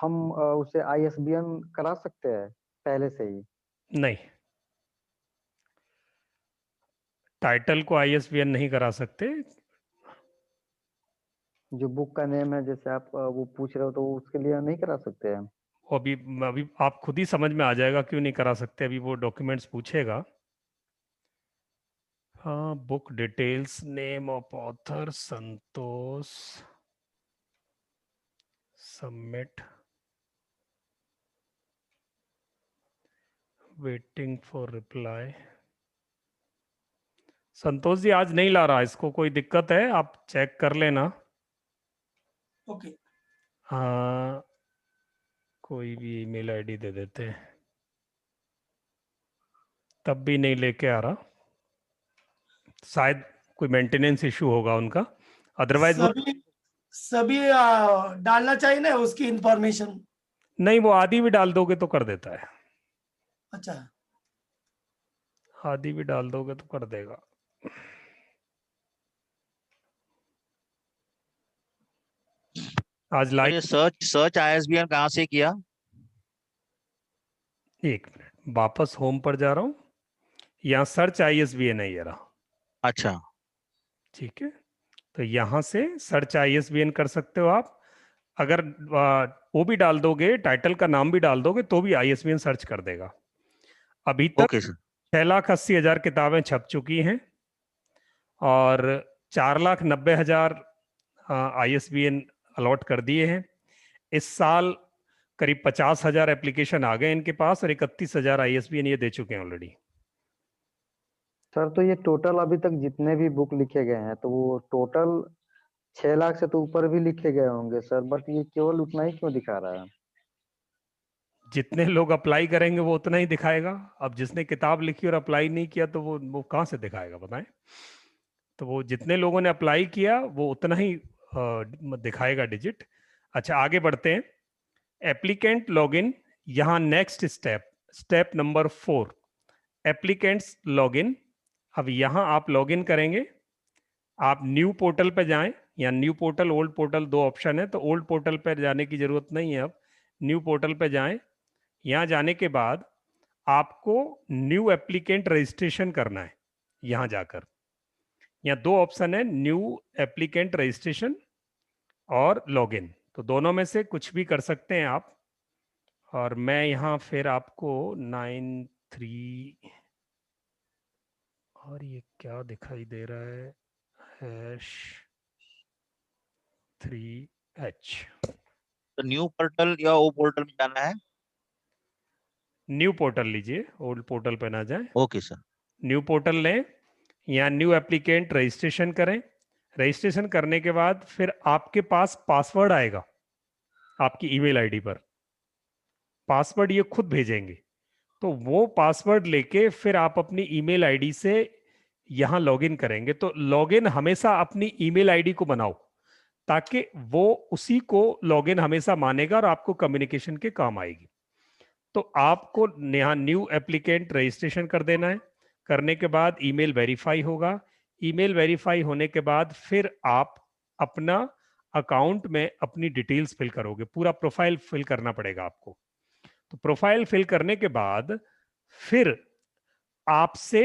हम उसे ISBN करा सकते हैं पहले से ही? नहीं, टाइटल को ISBN नहीं करा सकते। जो बुक का नेम है, जैसे आप वो पूछ रहे हो, तो उसके लिए नहीं करा सकते हैं? अभी अभी आप खुद ही समझ में आ जाएगा क्यों नहीं करा सकते, अभी वो डॉक्यूमेंट्स पूछेगा। हाँ, book details, name of author Santosh, submit, waiting for reply. Santosh ji आज नहीं ला रहा, इसको कोई दिक्कत है आप चेक कर लेना। ओके। हाँ, कोई भी ईमेल आईडी दे देते हैं, तब भी नहीं लेके आ रहा, शायद कोई मेंटेनेंस इशू होगा उनका, अदरवाइज वो सभी डालना चाहिए ना उसकी इंफॉर्मेशन। नहीं, वो आदि भी डाल दोगे तो कर देता है, अच्छा। आदि भी डाल दोगे तो कर देगा। आज तो लाइव ये सर्च ISBN कहाँ से किया? एक मिनट, वापस होम पर जा रहा हूँ, यहाँ सर्च ISBN है ये रहा। अच्छा, ठीक है, तो यहाँ से सर्च ISBN कर सकते हो आप। अगर वो भी डाल दोगे, टाइटल का नाम भी डाल दोगे तो भी ISBN सर्च कर देगा। अभी तक ओके सर। 6,80,000 किताबें छप चुकी हैं और 4,90,000 ISBN अलॉट कर दिए हैं। इस साल करीब 50,000 एप्लीकेशन आ गए इनके पास और 31,000 ISBN ये दे चुके हैं ऑलरेडी। सर तो ये टोटल अभी तक जितने भी बुक लिखे गए हैं, तो वो टोटल 6 लाख से तो ऊपर भी लिखे गए होंगे सर, बट ये केवल उतना ही क्यों दिखा रहा है? जितने लोग अप्लाई करेंगे वो उतना ही दिखाएगा। अब जिसने किताब लिखी और अप्लाई नहीं किया तो वो कहाँ से दिखाएगा बताएं। तो वो जितने लोगों ने अप्लाई किया वो उतना ही दिखाएगा डिजिट। अच्छा, आगे बढ़ते हैं। एप्लीकेंट लॉगिन, यहाँ next step number 4, applicants login. अब यहाँ आप लॉगिन करेंगे, आप न्यू पोर्टल पे जाएं, या न्यू पोर्टल ओल्ड पोर्टल दो ऑप्शन है, तो ओल्ड पोर्टल पर जाने की जरूरत नहीं है, अब न्यू पोर्टल पे जाएं। यहाँ जाने के बाद आपको न्यू एप्लीकेंट रजिस्ट्रेशन करना है। यहाँ जाकर यहाँ दो ऑप्शन है, न्यू एप्लीकेंट रजिस्ट्रेशन और लॉगिन, तो दोनों में से कुछ भी कर सकते हैं आप। और मैं यहाँ फिर आपको 93 और ये क्या दिखाई दे रहा है, #3H तो न्यू पोर्टल या वो पोर्टल में जाना है? न्यू पोर्टल लीजिए, ओल्ड पोर्टल पे ना जाए। Okay sir. न्यू पोर्टल लें, यहाँ न्यू एप्लीकेंट रजिस्ट्रेशन करें। रजिस्ट्रेशन करने के बाद फिर आपके पास पासवर्ड आएगा आपकी ईमेल आईडी पर। पासवर्ड ये खुद भेजेंगे, तो वो पासवर्ड लेके फिर आप अपनी ईमेल आईडी से यहां लॉगिन करेंगे। तो लॉगिन हमेशा अपनी ईमेल आईडी को बनाओ, ताकि वो उसी को लॉगिन हमेशा मानेगा और आपको कम्युनिकेशन के काम आएगी। तो आपको यहाँ न्यू एप्लीकेंट रजिस्ट्रेशन कर देना है। करने के बाद ईमेल वेरीफाई होगा। ईमेल वेरीफाई होने के बाद फिर आप अपना अकाउंट में अपनी डिटेल्स फिल करोगे, पूरा प्रोफाइल फिल करना पड़ेगा आपको। तो प्रोफाइल फिल करने के बाद फिर आपसे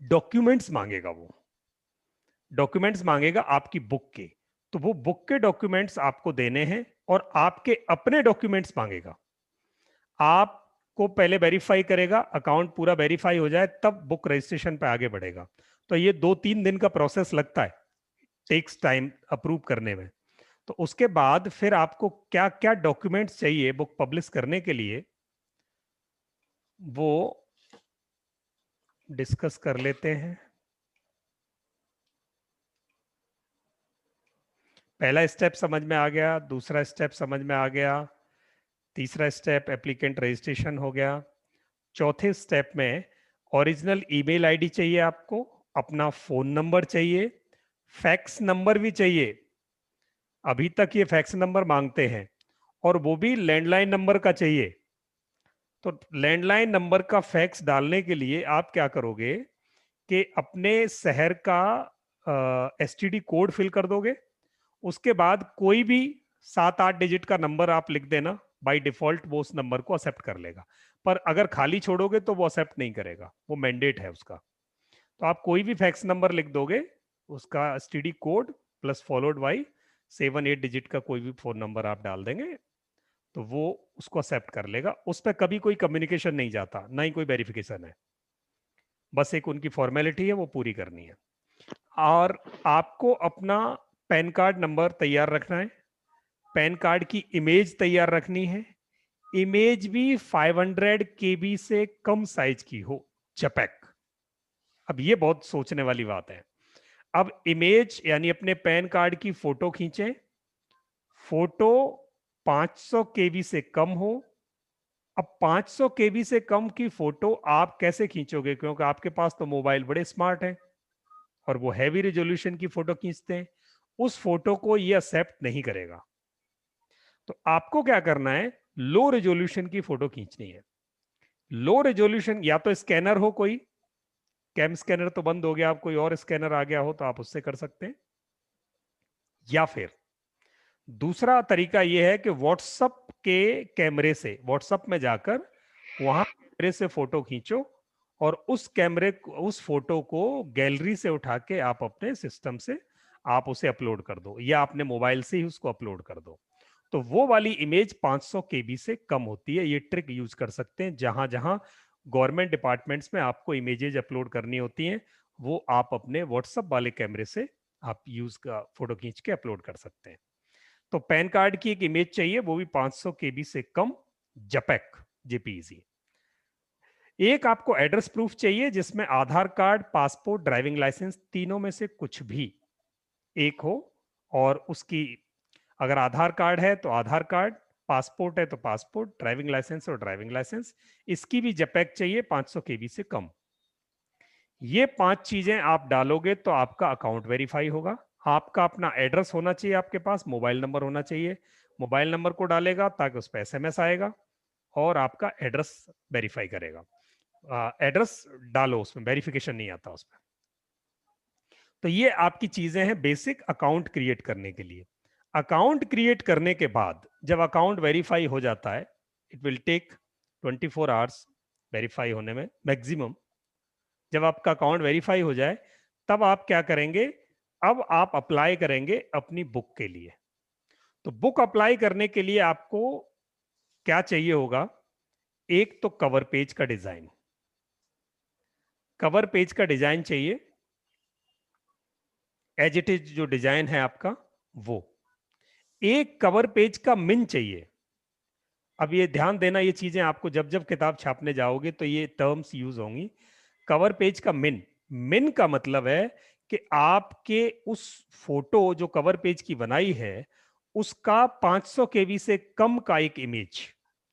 डॉक्यूमेंट्स मांगेगा। वो डॉक्यूमेंट्स मांगेगा आपकी बुक के, तो वो बुक के डॉक्यूमेंट्स आपको देने हैं और आपके अपने डॉक्यूमेंट्स मांगेगा। आपको पहले वेरीफाई करेगा, अकाउंट पूरा वेरीफाई हो जाए तब बुक रजिस्ट्रेशन पे आगे बढ़ेगा। तो ये 2-3 दिन का प्रोसेस लगता है, टेक्स टाइम अप्रूव करने में। तो उसके बाद फिर आपको क्या क्या डॉक्यूमेंट्स चाहिए बुक पब्लिश करने के लिए, वो डिस्कस कर लेते हैं। पहला स्टेप समझ में आ गया, दूसरा स्टेप समझ में आ गया, तीसरा स्टेप एप्लीकेंट रजिस्ट्रेशन हो गया। चौथे स्टेप में ओरिजिनल ईमेल आईडी चाहिए आपको, अपना फोन नंबर चाहिए, फैक्स नंबर भी चाहिए। अभी तक ये फैक्स नंबर मांगते हैं, और वो भी लैंडलाइन नंबर का चाहिए। तो लैंडलाइन नंबर का फैक्स डालने के लिए आप क्या करोगे कि अपने शहर का एसटीडी कोड फिल कर दोगे। उसके बाद कोई भी 7-8 डिजिट का नंबर आप लिख देना, बाय डिफॉल्ट वो उस नंबर को एक्सेप्ट कर लेगा। पर अगर खाली छोड़ोगे तो वो एक्सेप्ट नहीं करेगा, वो मैंडेट है उसका। तो आप कोई भी फैक्स नंबर लिख दोगे, उसका STD code plus followed by 7-8 digit का कोई भी फोन नंबर आप डाल देंगे, तो वो उसको एक्सेप्ट कर लेगा। उस पर कभी कोई कम्युनिकेशन नहीं जाता, ना ही कोई वेरिफिकेशन है, बस एक उनकी फॉर्मेलिटी है, वो पूरी करनी है। और आपको अपना पैन कार्ड नंबर तैयार रखना है, पैन कार्ड की इमेज तैयार रखनी है। इमेज भी 500 KB से कम साइज की हो, जपेक। अब ये बहुत सोचने वाली बात है। अब इमेज यानी अपने पैन कार्ड की फोटो खींचें, फोटो 500 KB से कम हो। अब 500 KB से कम की फोटो आप कैसे खींचोगे, क्योंकि आपके पास तो मोबाइल बड़े स्मार्ट हैं और वो हैवी रेजोल्यूशन की फोटो खींचते हैं, उस फोटो को ये एक्सेप्ट नहीं करेगा। तो आपको क्या करना है, लो रेजोल्यूशन की फोटो खींचनी है। लो रेजोल्यूशन या तो स्कैनर हो, कोई कैम स्कैनर तो बंद हो गया, आप कोई और स्कैनर आ गया हो तो आप उससे कर सकते हैं, या फिर दूसरा तरीका यह है कि व्हाट्सएप के कैमरे से, व्हाट्सएप में जाकर वहां कैमरे से फोटो खींचो और उस कैमरे उस फोटो को गैलरी से उठा के आप अपने सिस्टम से आप उसे अपलोड कर दो, या अपने मोबाइल से ही उसको अपलोड कर दो। तो वो वाली इमेज 500 KB से कम होती है। ये ट्रिक यूज कर सकते हैं, जहां जहां गवर्नमेंट डिपार्टमेंट्स में आपको इमेजेस अपलोड करनी होती हैं, वो आप अपने व्हाट्सएप वाले कैमरे से आप यूज का फोटो खींच के अपलोड कर सकते हैं। तो पैन कार्ड की एक इमेज चाहिए, वो भी 500 KB से कम, जपेक जेपीईजी। एक आपको एड्रेस प्रूफ चाहिए, जिसमें आधार कार्ड, पासपोर्ट, ड्राइविंग लाइसेंस, तीनों में से कुछ भी एक हो। और उसकी अगर आधार कार्ड है तो आधार कार्ड, पासपोर्ट है तो पासपोर्ट, ड्राइविंग लाइसेंस और ड्राइविंग लाइसेंस, इसकी भी जपेक चाहिए 500 KB से कम। ये 5 चीजें आप डालोगे तो आपका अकाउंट वेरीफाई होगा। आपका अपना एड्रेस होना चाहिए, आपके पास मोबाइल नंबर होना चाहिए। मोबाइल नंबर को डालेगा ताकि उस पर SMS आएगा और आपका एड्रेस वेरीफाई करेगा। एड्रेस डालो, उसमें वेरिफिकेशन नहीं आता उसमें। तो ये आपकी चीजें हैं बेसिक अकाउंट क्रिएट करने के लिए। अकाउंट क्रिएट करने के बाद जब अकाउंट वेरीफाई हो जाता है, it will take 24 hours verify होने में मैक्सिमम। जब आपका अकाउंट वेरीफाई हो जाए तब आप क्या करेंगे, अब आप अप्लाई करेंगे अपनी बुक के लिए। तो बुक अप्लाई करने के लिए आपको क्या चाहिए होगा, एक तो कवर पेज का डिजाइन, कवर पेज का डिजाइन चाहिए एज इट इज, जो डिजाइन है आपका वो। एक कवर पेज का मिन चाहिए। अब ये ध्यान देना, ये चीजें आपको जब जब किताब छापने जाओगे तो ये टर्म्स यूज होंगी। कवर पेज का मिन का मतलब है कि आपके उस फोटो जो कवर पेज की बनाई है उसका 500 केबी से कम का एक image,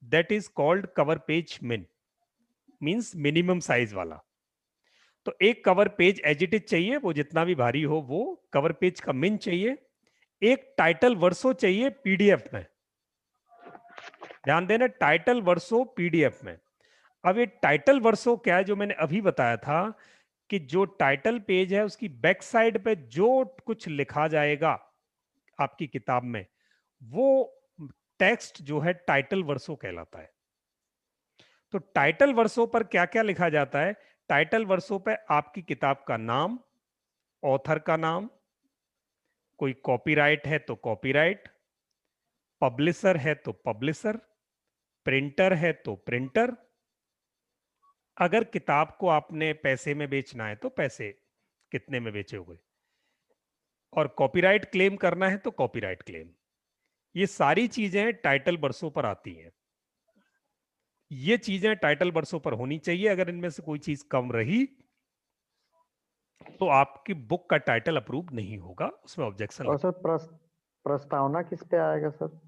that is called cover page min, means minimum size वाला। तो एक cover page as it is चाहिए, वो जितना भी भारी हो वो कवर पेज का मिन चाहिए। एक टाइटल वर्सो चाहिए पीडीएफ में, ध्यान देना, टाइटल वर्सो पीडीएफ में। अब ये टाइटल वर्सो क्या है, जो मैंने अभी बताया था कि जो टाइटल पेज है उसकी बैक साइड पे जो कुछ लिखा जाएगा आपकी किताब में, वो टेक्स्ट जो है टाइटल वर्सो कहलाता है। तो टाइटल वर्सो पर क्या क्या लिखा जाता है? टाइटल वर्सो पे आपकी किताब का नाम, ऑथर का नाम, कोई कॉपीराइट है तो कॉपीराइट, पब्लिशर है तो पब्लिशर, प्रिंटर है तो प्रिंटर, अगर किताब को आपने पैसे में बेचना है तो पैसे कितने में बेचोगे, और कॉपीराइट क्लेम करना है तो कॉपीराइट क्लेम। ये सारी चीजें टाइटल वर्सों पर आती हैं। ये चीजें टाइटल वर्सों पर होनी चाहिए। अगर इनमें से कोई चीज कम रही तो आपकी बुक का टाइटल अप्रूव नहीं होगा, उसमें ऑब्जेक्शन। और सर प्रस्तावना किस पे आएगा सर?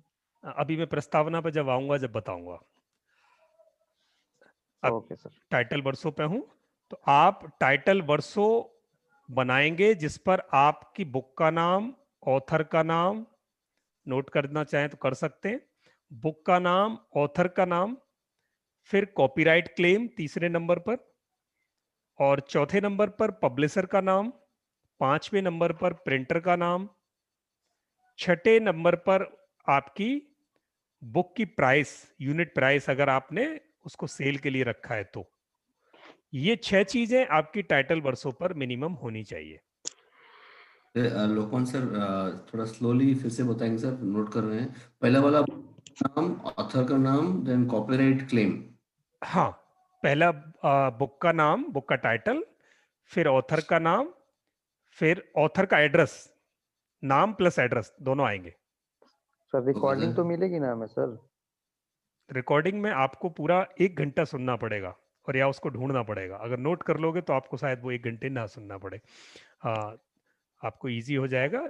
अभी मैं प्रस्तावना पर जब आऊंगा जब बताऊंगा। अब ओके सर। टाइटल वर्सों पे हूं तो आप टाइटल वर्सों बनाएंगे जिस पर आपकी बुक का नाम, ऑथर का नाम, नोट करना चाहें तो कर सकते हैं, बुक का नाम, ऑथर का नाम, फिर कॉपीराइट क्लेम तीसरे नंबर पर, और चौथे नंबर पर पब्लिशर का नाम, पांचवें नंबर पर प्रिंटर का नाम, छठे नंबर पर आपकी बुक की प्राइस, यूनिट प्राइस अगर आपने उसको सेल के लिए रखा है तो। ये 6 चीजें आपकी टाइटल वर्सों पर मिनिमम होनी चाहिए। लोकमान सर थोड़ा स्लोली फिर से बताएंगे सर, नोट कर रहे हैं। पहला वाला नाम, ऑथर का नाम, देन कॉपीराइट क्लेम। हाँ, पहला बुक का नाम, बुक का टाइटल, फिर ऑथर का नाम, फिर ऑथर का एड्रेस, नाम प्लस एड्रेस दोनों आएंगे। Sir recording sir. तो मिलेगी ना हमें सर? रिकॉर्डिंग में आपको पूरा 1 घंटा सुनना पड़ेगा और या उसको ढूंढना पड़ेगा। अगर नोट कर लोगे तो आपको शायद वो 1 घंटे ना सुनना पड़े, आपको इजी हो जाएगा।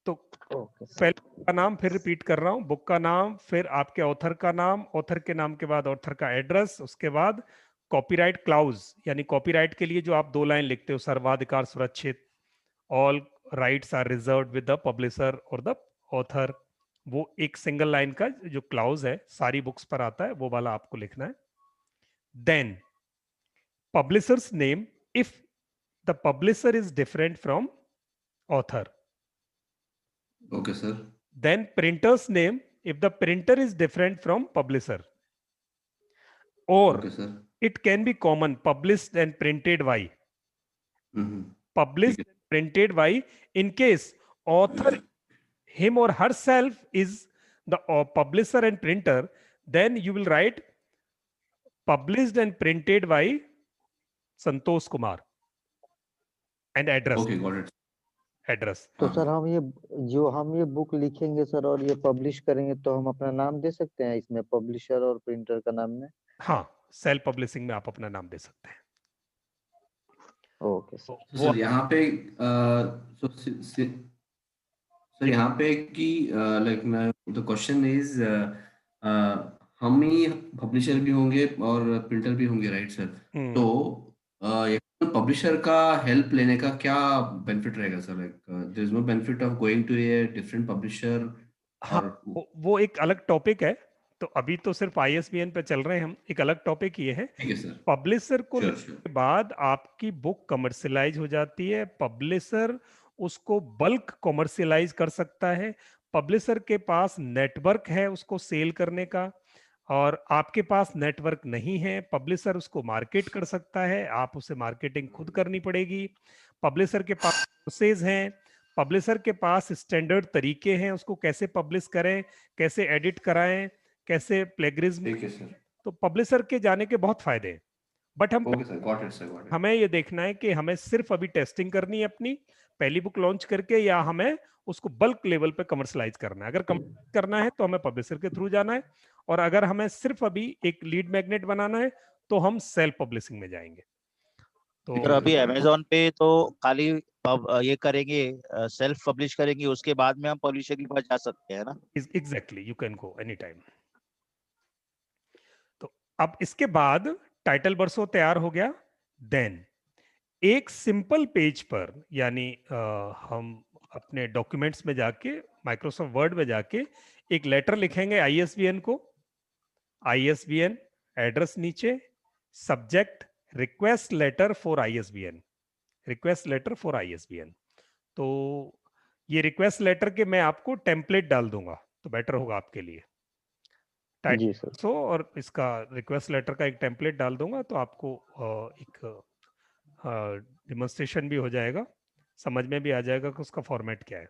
तो ओके सर। पहले का नाम, फिर रिपीट कर रहा हूं, बुक का नाम, फिर आपके ऑथर का नाम, ऑथर के नाम के बाद ऑथर का एड्रेस, उसके बाद कॉपीराइट क्लाउज, यानी कॉपीराइट के लिए जो आप 2 लाइन लिखते हो, सर्वाधिकार सुरक्षित, all rights are reserved with the publisher और द ऑथर, वो एक सिंगल लाइन का जो क्लाउज है सारी बुक्स पर आता है, वो वाला आपको लिखना है। Then publisher's name if the publisher is different from author. Okay sir. Then printer's name if the printer is different from publisher, or okay sir. it can be common, published and printed by, published and printed by, in case author him or herself is the publisher and printer, then you will write published and printed by Santosh Kumar and address. Okay, got it. Address. तो sir हम ये book लिखेंगे sir और ये publish करेंगे तो हम अपना नाम दे सकते हैं इसमें, पब्लिशर और प्रिंटर का नाम में? हाँ, सेल्फ पब्लिशिंग में आप अपना नाम दे सकते हैं। Okay sir. सर यहाँ पे सर यहाँ पे कि लाइक द क्वेश्चन इज हम ही पब्लिशर भी होंगे और प्रिंटर भी होंगे, राइट सर? तो पब्लिशर का हेल्प लेने का क्या बेनिफिट रहेगा सर? Like there is no benefit of going to a different publisher? हाँ, वो एक अलग टॉपिक है। तो अभी तो सिर्फ ISBN पे चल रहे हैं हम, एक अलग टॉपिक ये है। ठीक है सर। पब्लिशर को Sure, लेने के बाद आपकी बुक कमर्शियलाइज हो जाती है, पब्लिशर उसको बल्क कमर्शियलाइज कर सकता है, पब्लिशर के पास नेटवर्क है उसको सेल करने का, और आपके पास नेटवर्क नहीं है, पब्लिशर उसको मार्केट कर सकता है, आप उसे मार्केटिंग खुद करनी पड़ेगी। पब्लिशर के पास कोर्सेज हैं, पब्लिशर के पास स्टैंडर्ड तरीके हैं उसको कैसे पब्लिश करें, कैसे एडिट कराएं, कैसे प्लेगरिज्म। ठीक है सर। तो पब्लिशर के जाने के बहुत फायदे हैं, बट हम okay sir, got it sir, got it. हमें ये देखना है कि हमें सिर्फ अभी टेस्टिंग करनी है अपनी पहली बुक लॉन्च करके, या हमें उसको बल्क लेवल पे कमर्शलाइज करना है। अगर कमर्शलाइज करना है तो हमें पब्लिशर के थ्रू जाना है, और अगर हमें सिर्फ अभी एक लीड मैग्नेट बनाना है तो हम सेल्फ पब्लिशिंग में जाएंगे। तो सर अभी अमेजोन पे तो खाली ये करेंगे, सेल्फ पब्लिश करेंगे, उसके बाद में हम पब्लिशर के पास जा सकते हैं ना? Exactly, you can go any time. तो अब इसके बाद टाइटल बरसो तैयार हो गया, देन एक सिंपल पेज पर, यानी हम अपने डॉक्यूमेंट्स में जाके, माइक्रोसॉफ्ट वर्ड में जाके एक लेटर लिखेंगे आईएसबीएन को, आईएसबीएन एड्रेस नीचे, subject request letter for ISBN, request letter for ISBN. तो ये रिक्वेस्ट लेटर के मैं आपको टेम्पलेट डाल दूंगा तो बेटर होगा आपके लिए। जी सर। सो और इसका रिक्वेस्ट लेटर का एक टेम्पलेट डाल दूंगा तो आपको एक डिमॉन्स्ट्रेशन भी हो जाएगा, समझ में भी आ जाएगा कि उसका फॉर्मेट क्या है।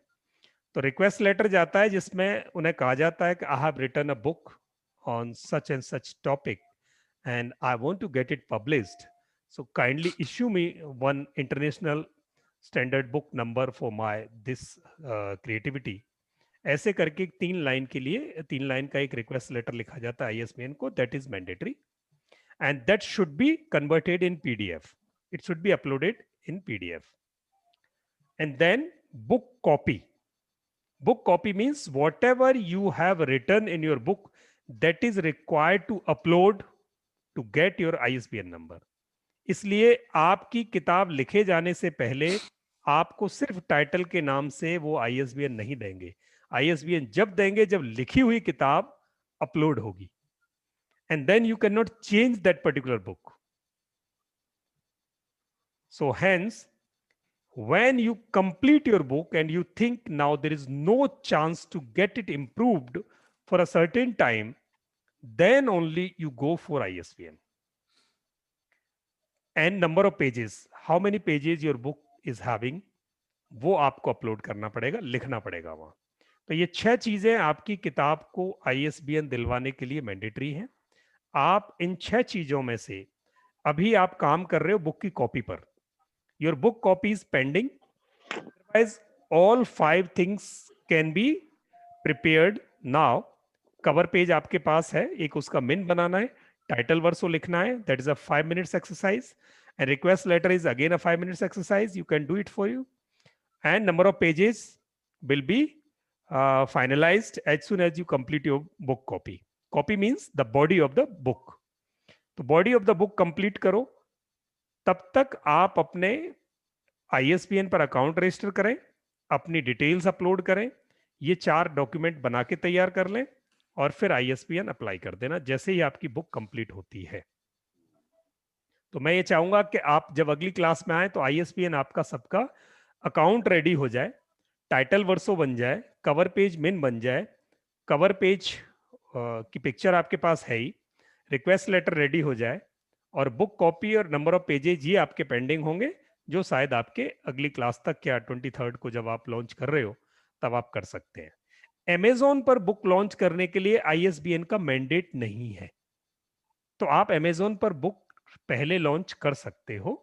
तो रिक्वेस्ट लेटर जाता है जिसमें उन्हें कहा जाता है कि I have written a book on such and such topic and I want to get it published. So kindly issue me one international standard book number for my this creativity. ऐसे करके 3 लाइन के लिए 3 line का एक request letter लिखा जाता है ISBN को, that is mandatory, and that should be converted in PDF, it should be uploaded in PDF. And then book copy, book copy means whatever you have written in your book that is required to upload to get your ISBN number. इसलिए आपकी किताब लिखे जाने से पहले आपको सिर्फ title के नाम से वो ISBN नहीं देंगे। ISBN जब देंगे जब लिखी हुई किताब अपलोड होगी, and then you cannot change that particular book. So hence when you complete your book and you think now there is no chance to get it improved for a certain time, then only you go for ISBN. And number of pages, how many pages your book is having, वो आपको upload करना पड़ेगा, लिखना पड़ेगा वहां। तो ये 6 चीजें आपकी किताब को ISBN दिलवाने के लिए मैंडेटरी हैं। आप इन 6 चीजों में से अभी आप काम कर रहे हो बुक की कॉपी पर, your book copy is pending, otherwise all 5 things can be prepared now. Cover page आपके पास है, एक उसका मिन बनाना है, टाइटल वर्सो लिखना है, that is a 5 minutes exercise, and request letter is again a 5 minutes exercise, you can do it for you, and number of pages will be finalized as soon as you complete your book copy. Copy means the body of the book. तो body of the book complete करो, तब तक आप अपने ISBN पर account register करें, अपनी details upload करें, ये 4 डॉक्यूमेंट बना के तैयार कर लें और फिर ISBN अप्लाई कर देना जैसे ही आपकी बुक कंप्लीट होती है। तो मैं ये चाहूंगा कि आप जब अगली क्लास में आए तो ISBN आपका सबका अकाउंट रेडी हो जाए, टाइटल वर्सो बन जाए, कवर पेज मिन बन जाए, कवर पेज की पिक्चर आपके पास है ही, रिक्वेस्ट लेटर रेडी हो जाए, और बुक कॉपी और नंबर ऑफ पेजेज ये आपके पेंडिंग होंगे, जो शायद आपके अगली क्लास तक या 23rd को जब आप लॉन्च कर रहे हो तब आप कर सकते हैं। अमेजोन पर बुक लॉन्च करने के लिए ISBN का मैंडेट नहीं है, तो आप अमेजोन पर बुक पहले लॉन्च कर सकते हो।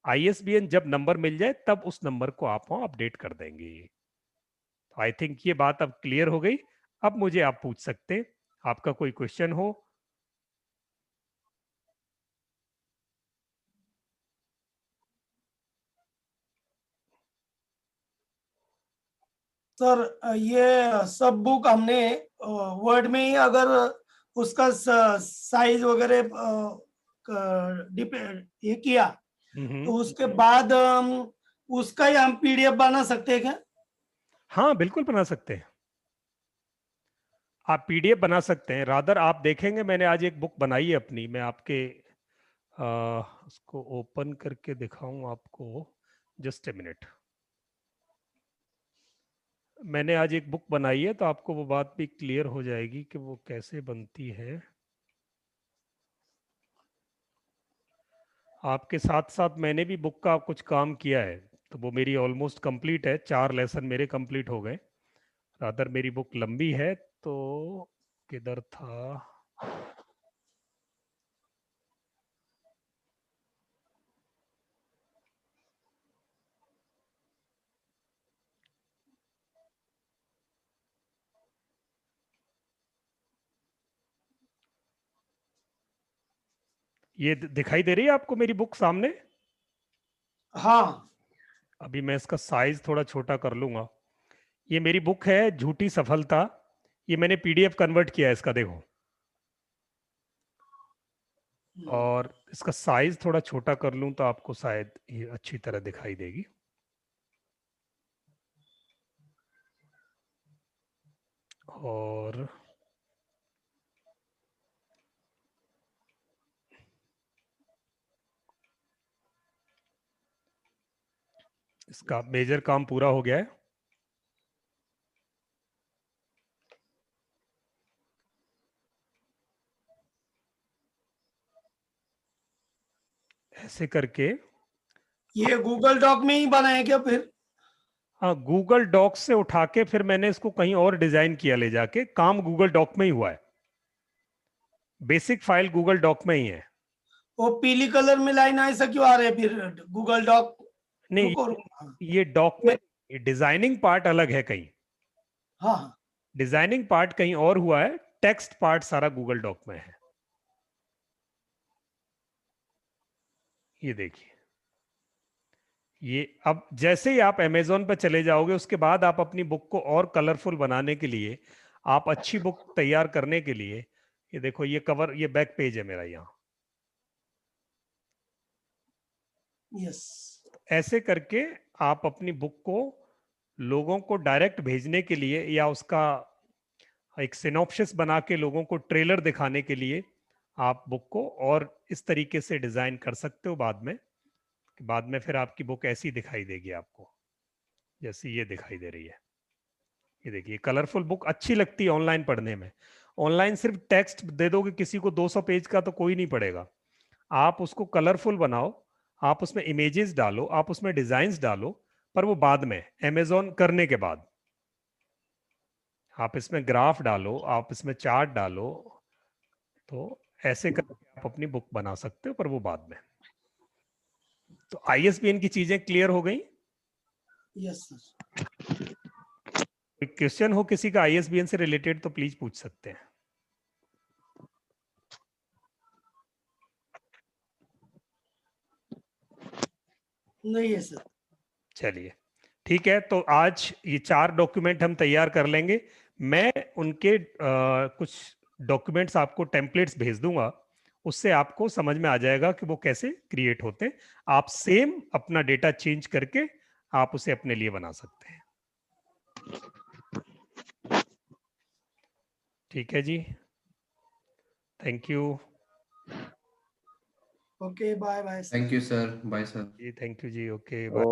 ISBN जब नंबर मिल जाए तब उस नंबर को आप वहां अपडेट कर देंगे। तो आई थिंक ये बात अब क्लियर हो गई। अब मुझे आप पूछ सकते हैं, आपका कोई क्वेश्चन हो। सर ये सब बुक हमने वर्ड में ही अगर उसका साइज वगैरह ये किया तो उसके बाद उसका ही हम PDF बना सकते हैं क्या? हाँ बिल्कुल बना सकते हैं, आप PDF बना सकते हैं। रादर आप देखेंगे मैंने आज एक बुक बनाई है अपनी, मैं आपके उसको ओपन करके दिखाऊं आपको, जस्ट ए मिनट। मैंने आज एक बुक बनाई है तो आपको वो बात भी क्लियर हो जाएगी कि वो कैसे बनती है। आपके साथ साथ मैंने भी बुक का कुछ काम किया है, तो वो मेरी ऑलमोस्ट कंप्लीट है, 4 लेसन मेरे कंप्लीट हो गए। रादर मेरी बुक लंबी है, तो किधर था, ये दिखाई दे रही है आपको मेरी बुक सामने? हाँ अभी मैं इसका साइज थोड़ा छोटा कर लूंगा। ये मेरी बुक है झूठी सफलता, ये मैंने पीडीएफ कन्वर्ट किया है इसका, देखो। और इसका साइज थोड़ा छोटा कर लूं तो आपको शायद ये अच्छी तरह दिखाई देगी। और इसका मेजर काम पूरा हो गया है। ऐसे करके ये गूगल डॉक में ही बनाए क्या फिर? हाँ, गूगल डॉक से उठा के फिर मैंने इसको कहीं और डिजाइन किया, ले जाके काम गूगल डॉक में ही हुआ है। बेसिक फाइल गूगल डॉक में ही है। वो पीली कलर में लाइन ऐसा क्यों आ रहा है फिर गूगल डॉक? नहीं, ये डॉक में डिजाइनिंग पार्ट अलग है कहीं। हाँ डिजाइनिंग पार्ट कहीं और हुआ है, टेक्स्ट पार्ट सारा गूगल डॉक में है। ये देखिए, ये अब जैसे ही आप अमेजोन पर चले जाओगे, उसके बाद आप अपनी बुक को और कलरफुल बनाने के लिए, आप अच्छी बुक तैयार करने के लिए, ये देखो, ये कवर, ये बैक पेज है मेरा यहाँ। यस, ऐसे करके आप अपनी बुक को लोगों को डायरेक्ट भेजने के लिए, या उसका एक सिनॉप्सिस बना के लोगों को ट्रेलर दिखाने के लिए, आप बुक को और इस तरीके से डिजाइन कर सकते हो बाद में फिर आपकी बुक ऐसी दिखाई देगी आपको, जैसी ये दिखाई दे रही है। ये देखिए, कलरफुल बुक अच्छी लगती है ऑनलाइन पढ़ने में। ऑनलाइन सिर्फ टेक्स्ट दे दोगे किसी को 200 पेज का, तो कोई नहीं पढ़ेगा। आप उसको कलरफुल बनाओ, आप उसमें इमेजेस डालो, आप उसमें डिजाइन्स डालो, पर वो बाद में अमेजोन करने के बाद। आप इसमें ग्राफ डालो, आप इसमें चार्ट डालो, तो ऐसे करके आप अपनी बुक बना सकते हो, पर वो बाद में। तो आईएसबीएन की चीजें क्लियर हो गई? Yes sir. कोई क्वेश्चन हो किसी का आईएसबीएन से रिलेटेड तो प्लीज पूछ सकते हैं। नहीं है सर। चलिए, ठीक है। तो आज ये 4 डॉक्यूमेंट हम तैयार कर लेंगे। मैं उनके कुछ डॉक्यूमेंट्स आपको टेम्पलेट्स भेज दूंगा, उससे आपको समझ में आ जाएगा कि वो कैसे क्रिएट होते हैं। आप सेम अपना डेटा चेंज करके आप उसे अपने लिए बना सकते हैं। ठीक है जी, thank you. Okay, bye bye. Thank you sir, bye sir. जी थैंक यू जी, ओके बाय।